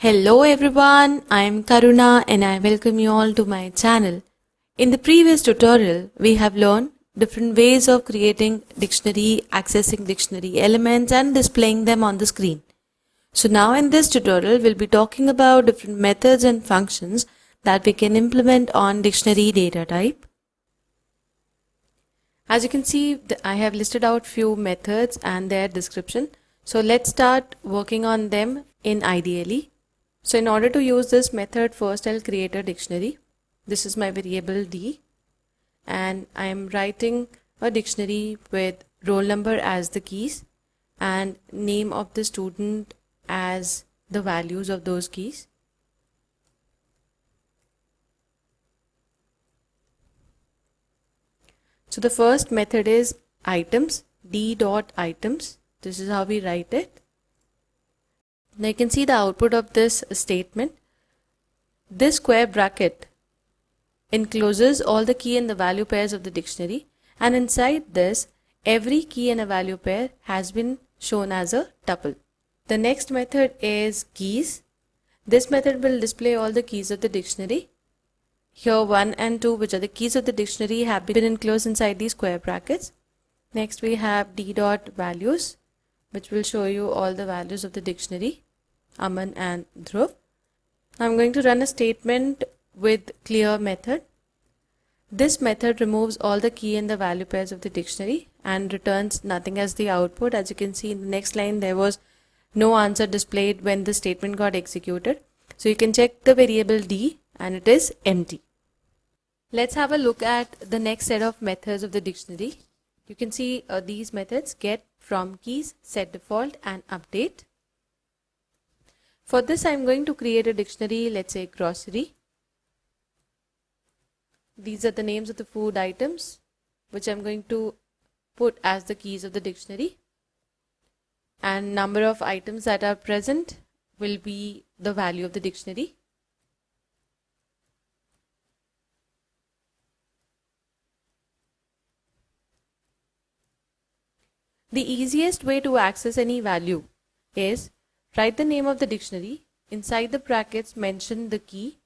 Hello everyone, I am Karuna and I welcome you all to my channel. In the previous tutorial, we have learned different ways of creating dictionary, accessing dictionary elements and displaying them on the screen. So now in this tutorial, we'll be talking about different methods and functions that we can implement on dictionary data type. As you can see, I have listed out few methods and their description. So let's start working on them in IDLE. So in order to use this method, first I'll create a dictionary. This is my variable D and I am writing a dictionary with roll number as the keys and name of the student as the values of those keys. So the first method is items, d.items. This is how we write it. Now you can see the output of this statement. This square bracket encloses all the key and the value pairs of the dictionary, and inside this every key and a value pair has been shown as a tuple. The next method is keys. This method will display all the keys of the dictionary. Here 1 and 2, which are the keys of the dictionary, have been enclosed inside these square brackets. Next we have d.values, which will show you all the values of the dictionary, Aman and Dhruv. I'm going to run a statement with clear method. This method removes all the key and the value pairs of the dictionary and returns nothing as the output. As you can see in the next line, there was no answer displayed when the statement got executed. So you can check the variable D and it is empty. Let's have a look at the next set of methods of the dictionary. You can see these methods: get, from keys, set default and update. For this I'm going to create a dictionary, let's say grocery. These are the names of the food items which I'm going to put as the keys of the dictionary, and number of items that are present will be the value of the dictionary. The easiest way to access any value is write the name of the dictionary, inside the brackets mention the key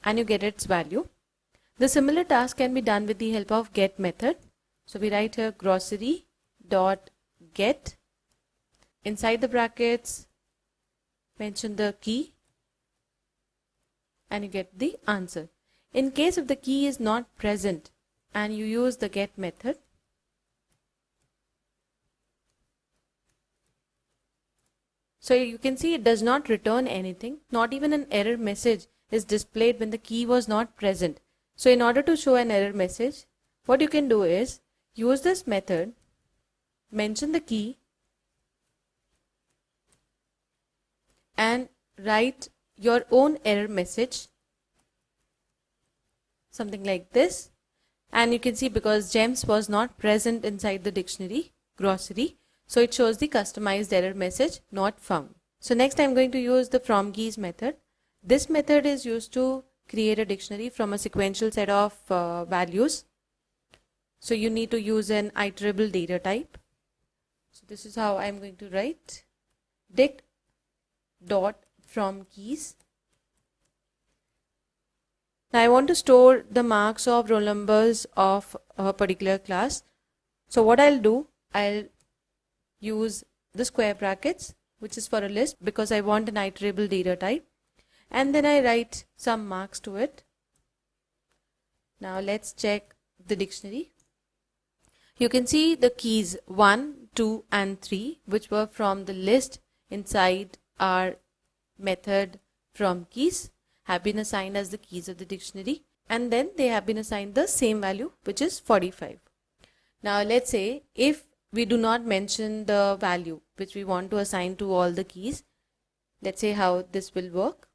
and you get its value. The similar task can be done with the help of get method. So we write here grocery dot get, inside the brackets mention the key and you get the answer. In case if the key is not present and you use the get method, so you can see it does not return anything. Not even an error message is displayed when the key was not present. So in order to show an error message, what you can do is use this method, mention the key and write your own error message, something like this. And you can see because gems was not present inside the dictionary grocery, so it shows the customized error message not found. So next I'm going to use the from keys method. This method is used to create a dictionary from a sequential set of values. So you need to use an iterable data type. So this is how I'm going to write dict dot from keys. Now I want to store the marks of roll numbers of a particular class. So what I'll do, I'll use the square brackets, which is for a list because I want an iterable data type, and then I write some marks to it. Now let's check the dictionary. You can see the keys 1, 2 and 3, which were from the list inside our method from keys, have been assigned as the keys of the dictionary, and then they have been assigned the same value, which is 45. Now let's say if we do not mention the value which we want to assign to all the keys. Let's say how this will work.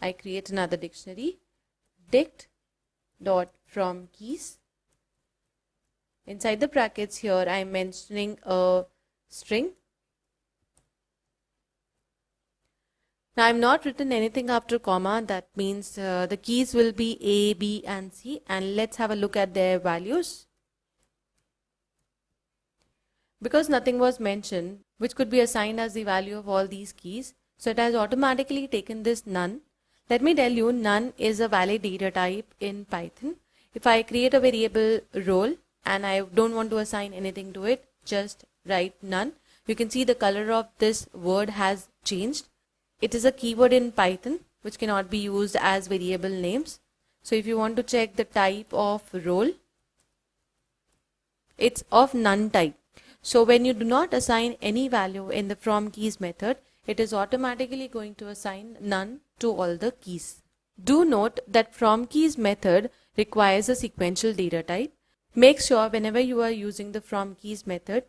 I create another dictionary, dict dot from keys. Inside the brackets here I am mentioning a string. Now I am not written anything after comma, that means the keys will be A, B and C, and let's have a look at their values. Because nothing was mentioned which could be assigned as the value of all these keys, So it has automatically taken this none. Let me tell you, none is a valid data type in Python. If I create a variable role and I don't want to assign anything to it, just write none. You can see the color of this word has changed. It is a keyword in Python which cannot be used as variable names. So if you want to check the type of role, it's of none type. So when you do not assign any value in the from keys method, it is automatically going to assign none to all the keys. Do note that from keys method requires a sequential data type. Make sure whenever you are using the from keys method,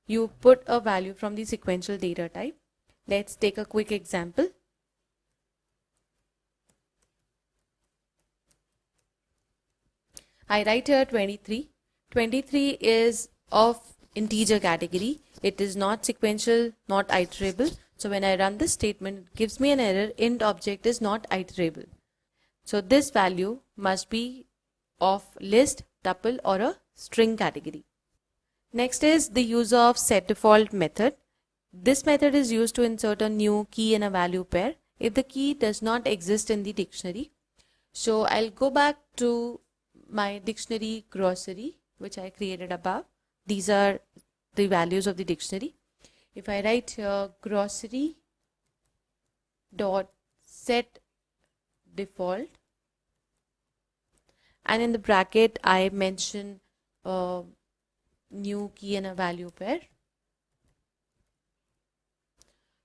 you put a value from the sequential data type. Let's take a quick example. I write here 23. 23 is of integer category. It is not sequential, not iterable. So when I run this statement, it gives me an error, int object is not iterable. So this value must be of list, tuple or a string category. Next is the use of setDefault method. This method is used to insert a new key in a value pair if the key does not exist in the dictionary. So I'll go back to my dictionary grocery, which I created above. These are the values of the dictionary. If I write here grocery dot set default, and in the bracket I mention a new key and a value pair.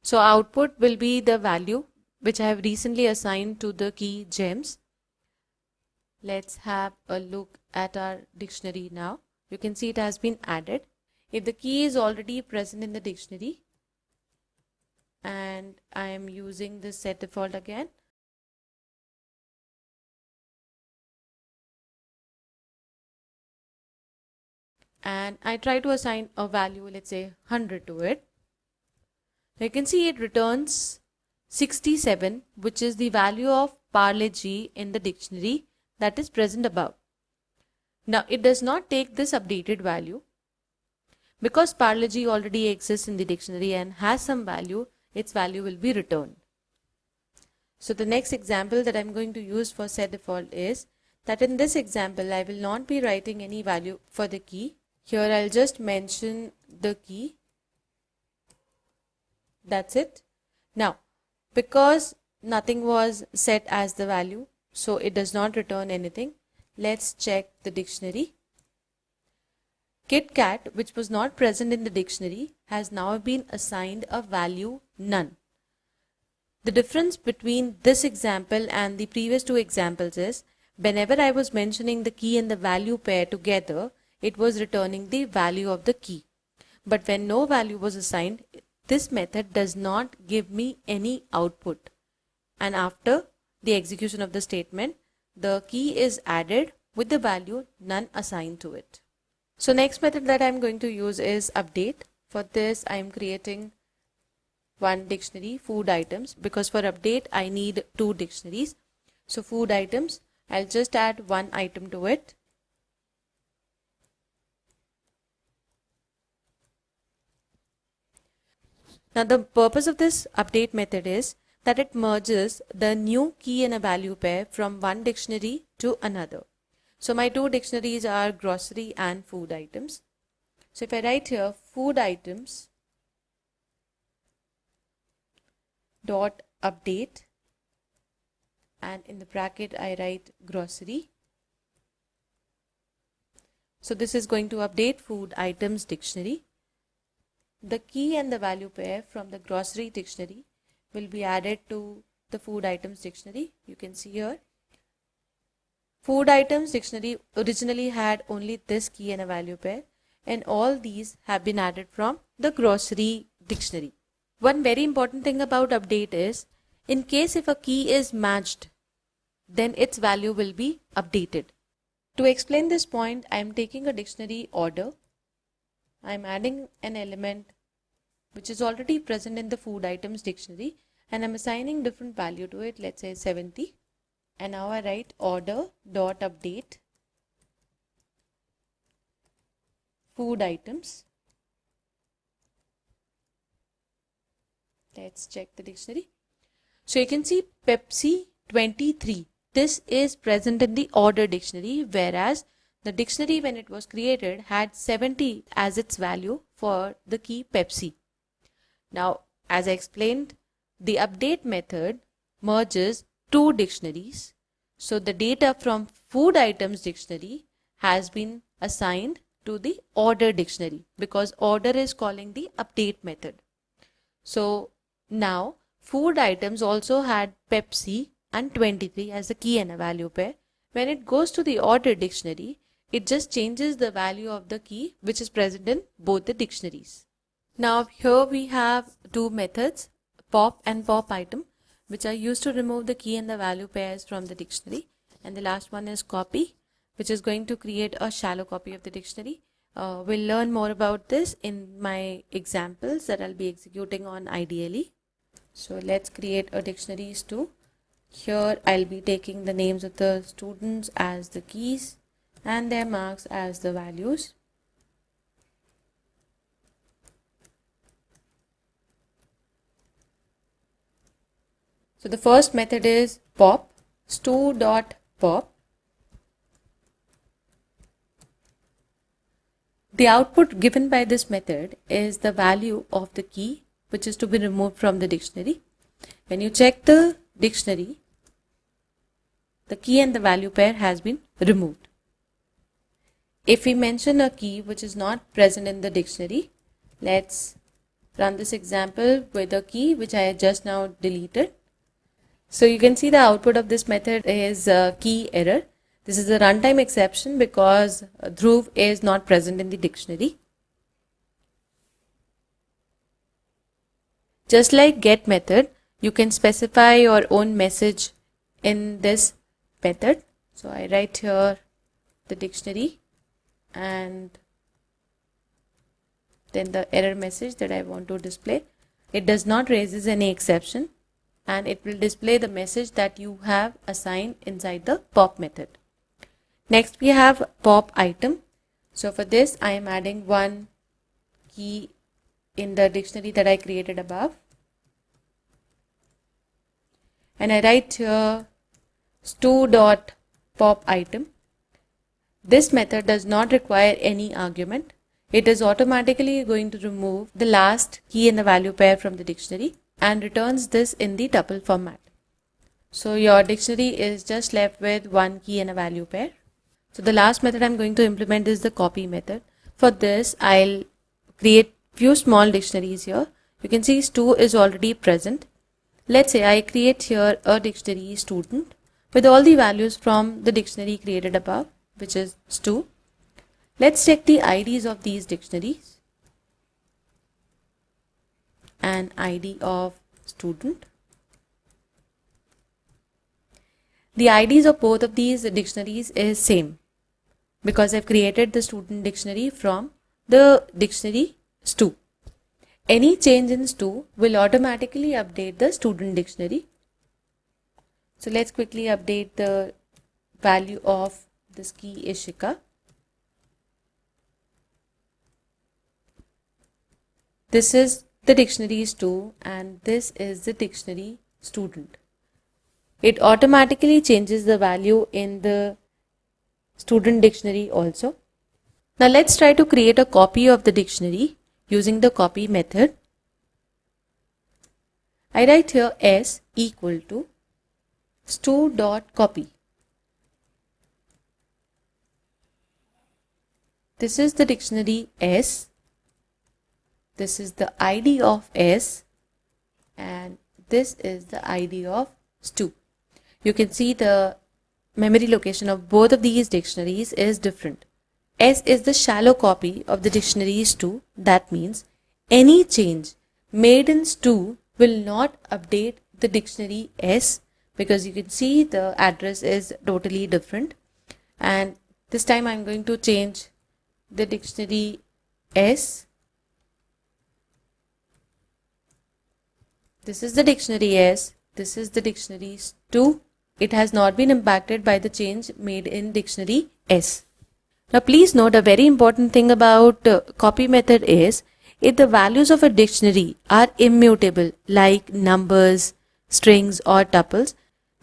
So output will be the value which I have recently assigned to the key gems. Let's have a look at our dictionary now. You can see it has been added. If the key is already present in the dictionary and I am using the set default again, and I try to assign a value, let's say 100 to it, you can see it returns 67, which is the value of Parle-G in the dictionary that is present above. Now it does not take this updated value because Parle-G already exists in the dictionary and has some value, its value will be returned. So the next example that I'm going to use for set default is that in this example I will not be writing any value for the key. Here I'll just mention the key. That's it. Now because nothing was set as the value, so it does not return anything. Let's check the dictionary. KitKat, which was not present in the dictionary, has now been assigned a value none. The difference between this example and the previous two examples is whenever I was mentioning the key and the value pair together, it was returning the value of the key. But when no value was assigned, this method does not give me any output. And after the execution of the statement, the key is added with the value none assigned to it. So next method that I'm going to use is update. For this I am creating one dictionary, food items, because for update I need two dictionaries. So food items, I'll just add one item to it. Now the purpose of this update method is that it merges the new key and a value pair from one dictionary to another. So my two dictionaries are grocery and food items. So if I write here food items dot update and in the bracket I write grocery. So this is going to update food items dictionary. The key and the value pair from the grocery dictionary will be added to the food items dictionary. You can see here food items dictionary originally had only this key and a value pair, and all these have been added from the grocery dictionary. One very important thing about update is in case if a key is matched, then its value will be updated. To explain this point, I am taking a dictionary order. I am adding an element which is already present in the food items dictionary and I'm assigning different value to it, let's say 70. And now I write order dot update food items. Let's check the dictionary. So you can see Pepsi 23. This is present in the order dictionary, whereas the dictionary when it was created had 70 as its value for the key Pepsi. Now, as I explained, the update method merges two dictionaries. So the data from food items dictionary has been assigned to the order dictionary because order is calling the update method. So now food items also had Pepsi and 23 as a key and a value pair. When it goes to the order dictionary, it just changes the value of the key which is present in both the dictionaries. Now here we have two methods, pop and pop item, which are used to remove the key and the value pairs from the dictionary. And the last one is copy, which is going to create a shallow copy of the dictionary. We'll learn more about this in my examples that I'll be executing on ideally. So let's create a dictionaries too. Here I'll be taking the names of the students as the keys and their marks as the values. So the first method is pop, stu.pop. The output given by this method is the value of the key which is to be removed from the dictionary. When you check the dictionary, the key and the value pair has been removed. If we mention a key which is not present in the dictionary, let's run this example with a key which I just now deleted. So you can see the output of this method is key error. This is a runtime exception because Dhruv is not present in the dictionary. Just like get method, you can specify your own message in this method. So I write here the dictionary and then the error message that I want to display. It does not raises any exception and it will display the message that you have assigned inside the pop method. Next we have pop item. So for this I am adding one key in the dictionary that I created above. And I write here stu.pop item. This method does not require any argument. It is automatically going to remove the last key and the value pair from the dictionary and returns this in the tuple format. So your dictionary is just left with one key and a value pair. So the last method I'm going to implement is the copy method. For this I'll create few small dictionaries here. You can see stu is already present. Let's say I create here a dictionary student with all the values from the dictionary created above, which is stu. Let's check the IDs of these dictionaries. An ID of student. The IDs of both of these dictionaries is same because I've created the student dictionary from the dictionary stu. Any change in stu will automatically update the student dictionary. So let's quickly update the value of this key Ishika. This is the dictionary stu and this is the dictionary student. It automatically changes the value in the student dictionary also. Now let's try to create a copy of the dictionary using the copy method. I write here s equal to stu.copy. This is the dictionary S. This is the ID of S and this is the ID of stu. You can see the memory location of both of these dictionaries is different. S is the shallow copy of the dictionary stu. That means any change made in stu will not update the dictionary S because you can see the address is totally different. And this time I'm going to change the dictionary S. This is the dictionary S. This is the dictionary stu. It has not been impacted by the change made in dictionary S. Now please note a very important thing about copy method is if the values of a dictionary are immutable like numbers, strings or tuples,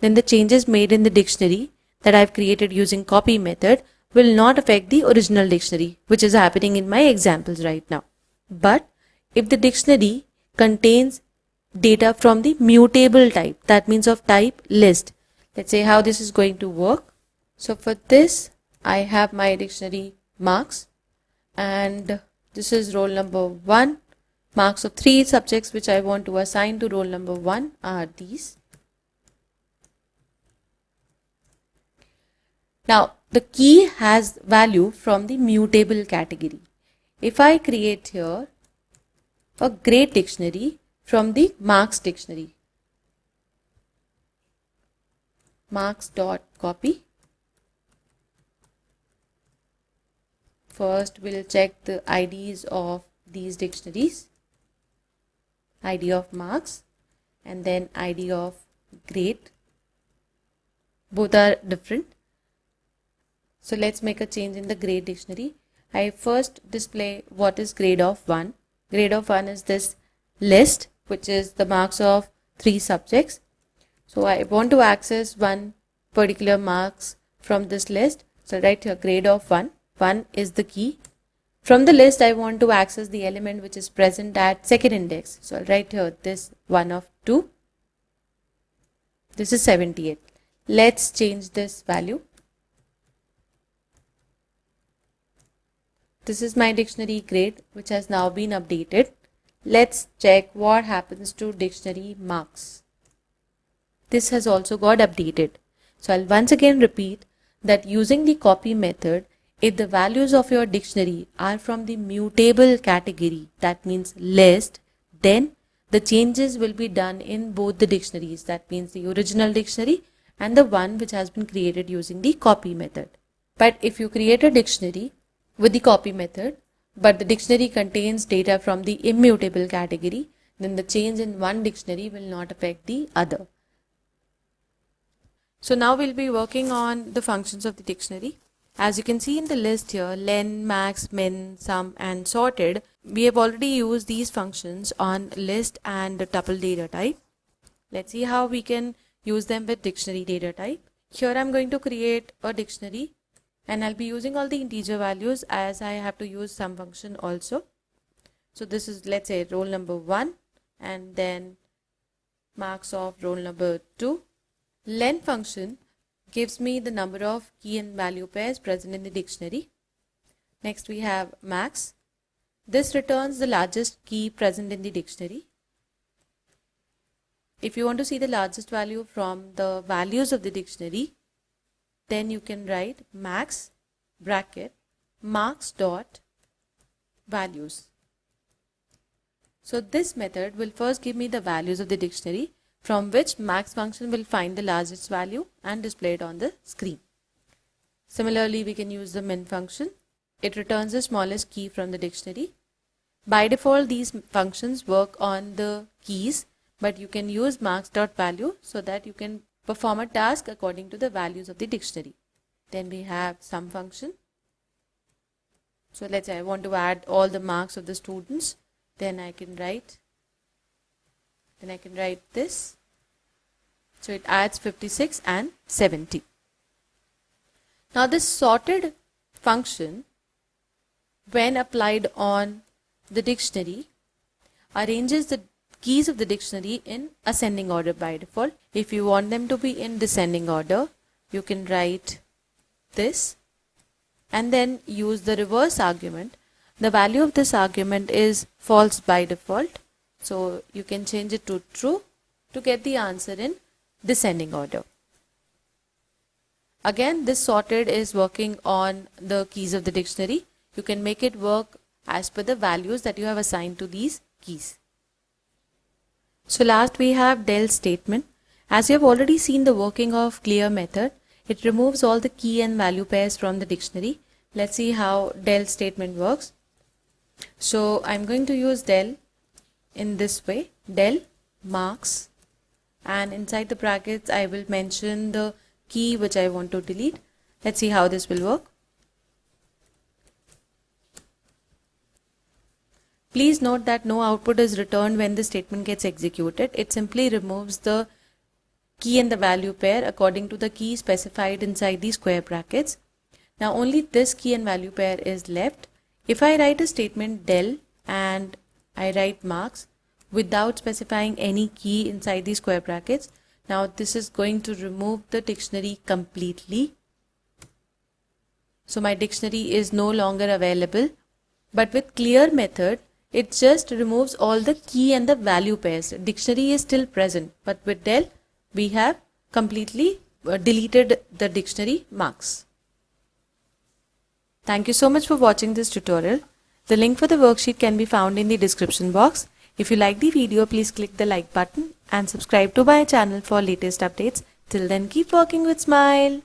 then the changes made in the dictionary that I've created using copy method will not affect the original dictionary, which is happening in my examples right now. But if the dictionary contains data from the mutable type, that means of type list, let's say how this is going to work. So for this, I have my dictionary marks, and this is roll number 1. Marks of 3 subjects which I want to assign to roll number 1 are these. Now, the key has value from the mutable category. If I create here a grade dictionary from the marks dictionary, marks.copy, first we'll check the IDs of these dictionaries, ID of marks and then ID of grade. Both are different. So let's make a change in the grade dictionary. I first display what is grade of 1. Grade of 1 is this list, which is the marks of 3 subjects. So I want to access one particular marks from this list. So write here grade of 1. 1 is the key. From the list, I want to access the element which is present at second index. So I'll write here this 1 of 2. This is 78. Let's change this value. This is my dictionary grade, which has now been updated. Let's check what happens to dictionary marks. This has also got updated. So I'll once again repeat that using the copy method, if the values of your dictionary are from the mutable category, that means list, then the changes will be done in both the dictionaries. That means the original dictionary and the one which has been created using the copy method. But if you create a dictionary with the copy method, but the dictionary contains data from the immutable category, then the change in one dictionary will not affect the other. So now we'll be working on the functions of the dictionary. As you can see in the list here, len, max, min, sum and sorted, we have already used these functions on list and tuple data type. Let's see how we can use them with dictionary data type. Here I'm going to create a dictionary and I'll be using all the integer values as I have to use sum function also. So this is, let's say, roll number 1 and then marks of roll number 2. Len function gives me the number of key and value pairs present in the dictionary. Next we have max. This returns the largest key present in the dictionary. If you want to see the largest value from the values of the dictionary, then you can write max bracket marks dot values. So this method will first give me the values of the dictionary, from which max function will find the largest value and display it on the screen. Similarly, we can use the min function. It returns the smallest key from the dictionary. By default, these functions work on the keys, but you can use marks.value so that you can perform a task according to the values of the dictionary. Then we have sum function. So let's say I want to add all the marks of the students. Then I can write this. So it adds 56 and 70. Now this sorted function, when applied on the dictionary, arranges the keys of the dictionary in ascending order by default. If you want them to be in descending order, you can write this and then use the reverse argument. The value of this argument is false by default, so you can change it to true to get the answer in descending order. Again, this sorted is working on the keys of the dictionary. You can make it work as per the values that you have assigned to these keys. So last we have del statement. As you have already seen the working of clear method, it removes all the key and value pairs from the dictionary. Let's see how del statement works. So I'm going to use del in this way, del marks, and inside the brackets I will mention the key which I want to delete. Let's see how this will work. Please note that no output is returned when the statement gets executed. It simply removes the key and the value pair according to the key specified inside the square brackets. Now only this key and value pair is left. If I write a statement del and I write marks without specifying any key inside the square brackets, now this is going to remove the dictionary completely. So my dictionary is no longer available. But with clear method, it just removes all the key and the value pairs. Dictionary is still present, but with del, we have completely deleted the dictionary marks. Thank you so much for watching this tutorial. The link for the worksheet can be found in the description box. If you like the video, please click the like button and subscribe to my channel for latest updates. Till then, keep working with smile.